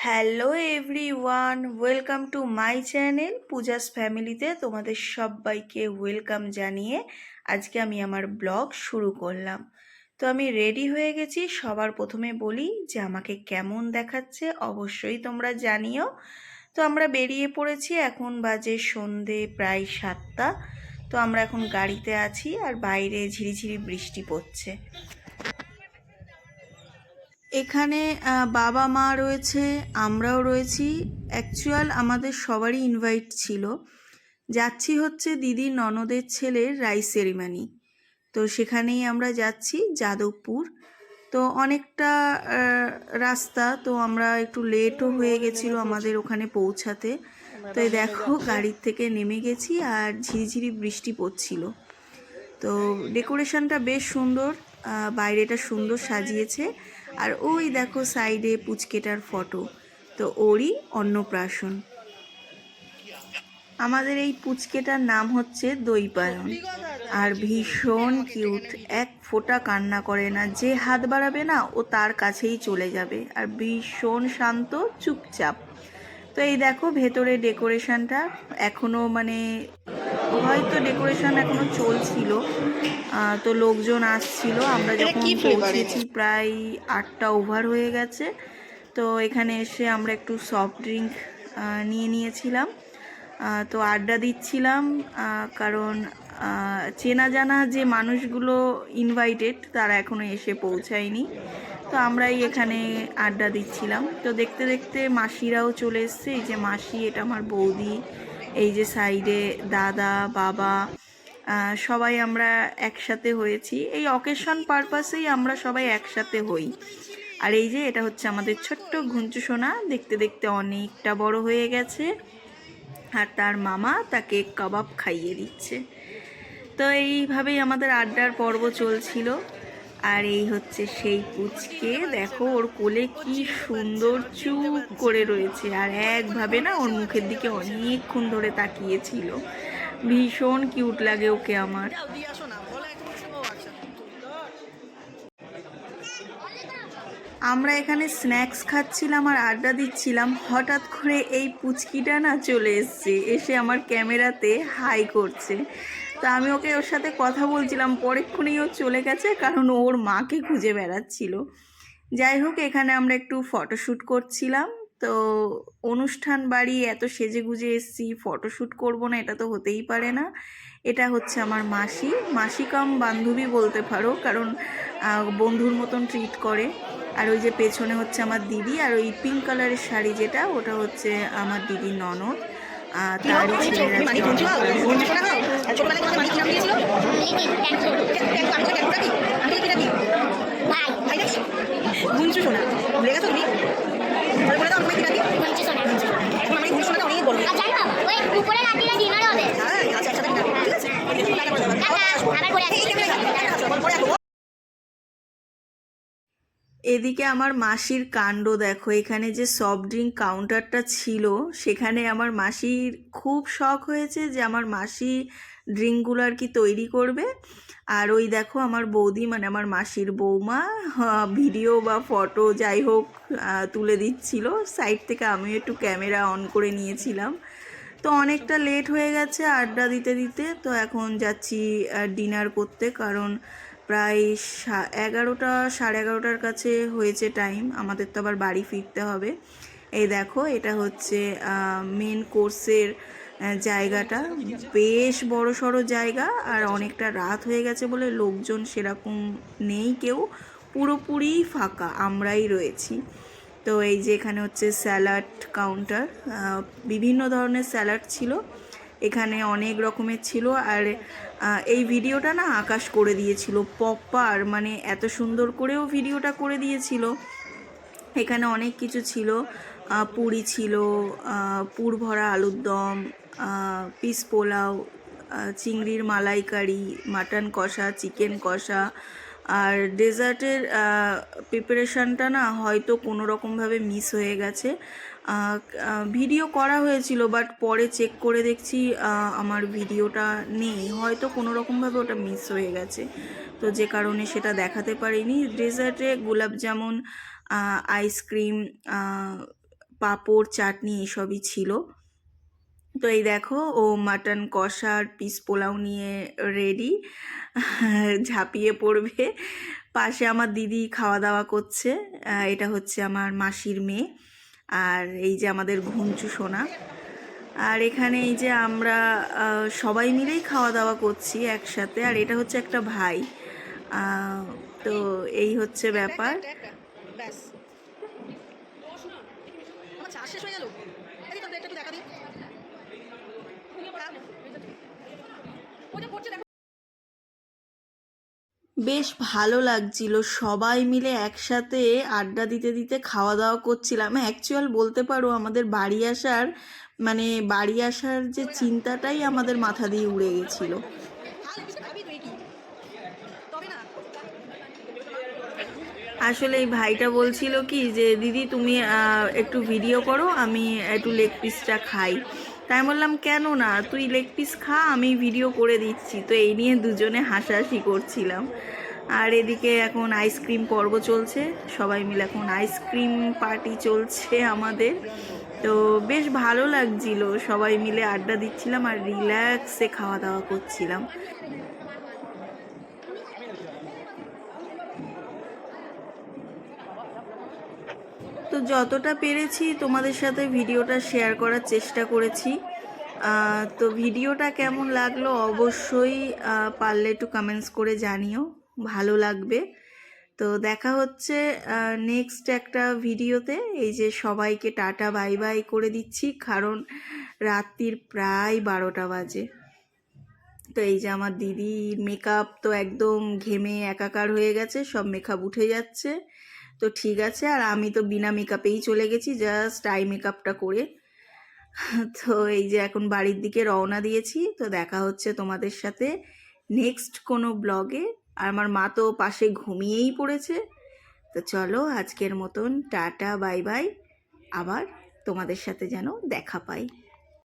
Hello everyone, welcome to my channel Puja's ফ্যামিলিতে তোমাদের সবাইকে ওয়েলকাম জানিয়ে আজকে আমি আমার ব্লগ শুরু করলাম। তো আমি রেডি হয়ে গেছি। সবার প্রথমে বলি যে আমাকে কেমন দেখাচ্ছে অবশ্যই তোমরা জানিও। তো আমরা বেরিয়ে পড়েছি, এখন বাজে সন্ধে প্রায় 7টা। তো আমরা এখন গাড়িতে আছি আর বাইরে ঝিরিঝিরি বৃষ্টি পড়ছে। এখানে বাবা মা রয়েছে, আমরাও রয়েছি। অ্যাকচুয়াল আমাদের সবারই ইনভাইট ছিল। যাচ্ছি হচ্ছে দিদির ননদের ছেলের রাইস সেরিমানি। তো সেখানেই আমরা যাচ্ছি, যাদবপুর। তো অনেকটা রাস্তা, তো আমরা একটু লেটও হয়ে গেছিলো আমাদের ওখানে পৌঁছাতে। তো এই দেখো গাড়ির থেকে নেমে গেছি আর ঝিরিঝিরি বৃষ্টি পড়ছিল। তো ডেকোরেশনটা বেশ সুন্দর, বাইরেটা সুন্দর সাজিয়েছে। আর ওই দেখো সাইডে পুচকেটার ফটো, তো ওরই অন্নপ্রাশন। আমাদের এই পুচকেটার নাম হচ্ছে দইপায়ন, আর ভীষণ কিউট। এক ফোঁটা কান্না করে না, যে হাত বাড়াবে না ও তার কাছেই চলে যাবে, আর ভীষণ শান্ত, চুপচাপ। তো এই দেখো ভেতরে ডেকোরেশনটা এখনো মানে হয়তো ডেকোরেশন এখনো চলছিল। তো লোকজন আসছিল, আমরা যখন পৌঁছেছি প্রায় 8টা ওভার হয়ে গেছে। তো এখানে এসে আমরা একটু সফট ড্রিঙ্ক নিয়ে নিয়েছিলাম। তো আড্ডা দিচ্ছিলাম, কারণ চেনা জানা যে মানুষগুলো ইনভাইটেড তারা এখনো এসে পৌঁছায়নি। তো আমরাই এখানে আড্ডা দিচ্ছিলাম। তো দেখতে দেখতে মাসিরাও চলে এসছে। এই যে মাসি, এটা আমার বৌদি, এই যে সাইডে দাদা, বাবা, সবাই আমরা একসাথে হয়েছি। এই অকেশন পারপাসেই আমরা সবাই একসাথে হই। আর এই যে এটা হচ্ছে আমাদের ছোট্ট ঘুঞ্চু সোনা, দেখতে দেখতে অনেকটা বড় হয়ে গেছে। আর তার মামা তাকে কাবাব খাইয়ে দিচ্ছে। তো এইভাবেই আমাদের আড্ডার পর্ব চলছিল। আর এই হচ্ছে সেই পুচকে, দেখো ওর কোলে কি সুন্দর চুপ করে রয়েছে, আর একভাবে না ওর মুখের দিকে অনেকক্ষণ ধরে তাকিয়েছিল। ভীষণ কিউট লাগে ওকে আমার। আমরা এখানে স্ন্যাক্স খাচ্ছিলাম আর আড্ডা দিচ্ছিলাম, হঠাৎ করে এই পুচকিটা না চলে এসছে, এসে আমার ক্যামেরাতে হাই করছে। তা আমি ওকে ওর সাথে কথা বলছিলাম, পরেক্ষণেই ও চলে গেছে, কারণ ওর মাকে খুঁজে বেড়াচ্ছিল। যাই হোক, এখানে আমরা একটু ফটোশ্যুট করছিলাম। তো অনুষ্ঠান বাড়ি, এত সেজে গুজে এসছি, ফটোশ্যুট করব না এটা তো হতেই পারে না। এটা হচ্ছে আমার মাসি, মাসি কাম বান্ধবী বলতে পারো, কারণ বন্ধুর মতন ট্রিট করে। আর ওই যে পেছনে হচ্ছে আমার দিদি, আর ওই পিঙ্ক কালারের শাড়ি যেটা, ওটা হচ্ছে আমার দিদির ননদ। তারই ছেলেরা এদিকে আমার মাসির কাণ্ড দেখো, এখানে যে সফট ড্রিঙ্ক কাউন্টারটা ছিল সেখানে আমার মাসির খুব শখ হয়েছে যে আমার মাসি ড্রিঙ্কগুলো আর কি তৈরি করবে। আর ওই দেখো আমার বৌদি, মানে আমার মাসির বৌমা, ভিডিও বা ফটো যাই হোক তুলে দিচ্ছিল সাইড থেকে। আমিও একটু ক্যামেরা অন করে নিয়েছিলাম। তো অনেকটা লেট হয়ে গেছে আড্ডা দিতে দিতে। তো এখন যাচ্ছি ডিনার করতে, কারণ প্রায় 11টা, 11:30টার কাছে হয়েছে টাইম। আমাদের তো আবার বাড়ি ফিরতে হবে। এই দেখো এটা হচ্ছে মেন কোর্সের জায়গাটা, বেশ বড় সড়ো জায়গা। আর অনেকটা রাত হয়ে গেছে বলে লোকজন সেরকম নেই কেউ, পুরোপুরি ফাঁকা, আমরাই রয়েছি। তো এই যে এখানে হচ্ছে স্যালাড কাউন্টার, বিভিন্ন ধরনের স্যালাড ছিল এখানে, অনেক রকমের ছিল। আর এই ভিডিওটা না আকাশ করে দিয়েছিল পপার, মানে এত সুন্দর করেও ভিডিওটা করে দিয়েছিল। এখানে অনেক কিছু ছিল, পুরি ছিল, পুর ভরা আলুর দম, পিস পোলাও, চিংড়ির মালাইকারি, মাটন কষা, চিকেন কষা। আর ডেজার্টের প্রিপারেশানটা না হয়তো কোনো রকমভাবে মিস হয়ে গেছে। ভিডিও করা হয়েছিল, বাট পরে চেক করে দেখছি আমার ভিডিওটা নেই, হয়তো কোনো রকমভাবে ওটা মিস হয়ে গেছে। তো যে কারণে সেটা দেখাতে পারিনি। ডেজার্টে গোলাপ জামুন, আইসক্রিম, পাঁপড় চাটনি এসবই ছিল। তো এই দেখো ও মাটন কষা আর পিস পোলাও নিয়ে রেডি, ঝাঁপিয়ে পড়বে। পাশে আমার দিদি খাওয়া দাওয়া করছে, এটা হচ্ছে আমার মাসির মেয়ে, আর এই যে আমাদের ঘুঞ্চু সোনা। আর এখানে এই যে আমরা সবাই মিলেই খাওয়া দাওয়া করছি একসাথে। আর এটা হচ্ছে একটা ভাই। তো এই হচ্ছে ব্যাপার। বেশ ভালো লাগছিল, সবাই মিলে একসাথে আড্ডা দিতে দিতে খাওয়া দাওয়া করছিলাম। অ্যাকচুয়াল বলতে পারো আমাদের বাড়ি আসার যে চিন্তাটাই আমাদের মাথা দিয়ে উড়ে গেছিল। আসলে এই ভাইটা বলছিল কি যে দিদি তুমি একটু ভিডিও করো, আমি একটু লেগ পিসটা খাই। তাই বললাম কেন না, তুই লেগ পিস খা, আমি ভিডিও করে দিচ্ছি। তো এই নিয়ে দুজনে হাসাহাসি করছিলাম। আর এদিকে এখন আইসক্রিম পর্ব চলছে, সবাই মিলে এখন আইসক্রিম পার্টি চলছে আমাদের। তো বেশ ভালো লাগছিল, সবাই মিলে আড্ডা দিচ্ছিলাম আর রিল্যাক্সে খাওয়া দাওয়া করছিলাম। তো যতটা পেরেছি তোমাদের সাথে ভিডিওটা শেয়ার করার চেষ্টা করেছি। তো ভিডিওটা কেমন লাগলো অবশ্যই পারলে একটু কমেন্টস করে জানিও, ভালো লাগবে। তো দেখা হচ্ছে নেক্সট একটা ভিডিওতে। এই যে সবাইকে টাটা বাই বাই করে দিচ্ছি, কারণ রাত্রির প্রায় 12টা বাজে। তো এই যে আমার দিদির মেকআপ তো একদম ঘেমে একাকার হয়ে গেছে, সব মেকআপ উঠে যাচ্ছে। তো ঠিক আছে, আর আমি তো বিনা মেকআপেই চলে গেছি, জাস্ট আই মেকআপটা করে। তো এই যে এখন বাড়ির দিকে রওনা দিয়েছি। তো দেখা হচ্ছে তোমাদের সাথে নেক্সট কোনো ব্লগে। আর আমার মা তো পাশে ঘুমিয়েই পড়েছে। তো চলো আজকের মতন টাটা বাই বাই, আবার তোমাদের সাথে যেন দেখা পাই।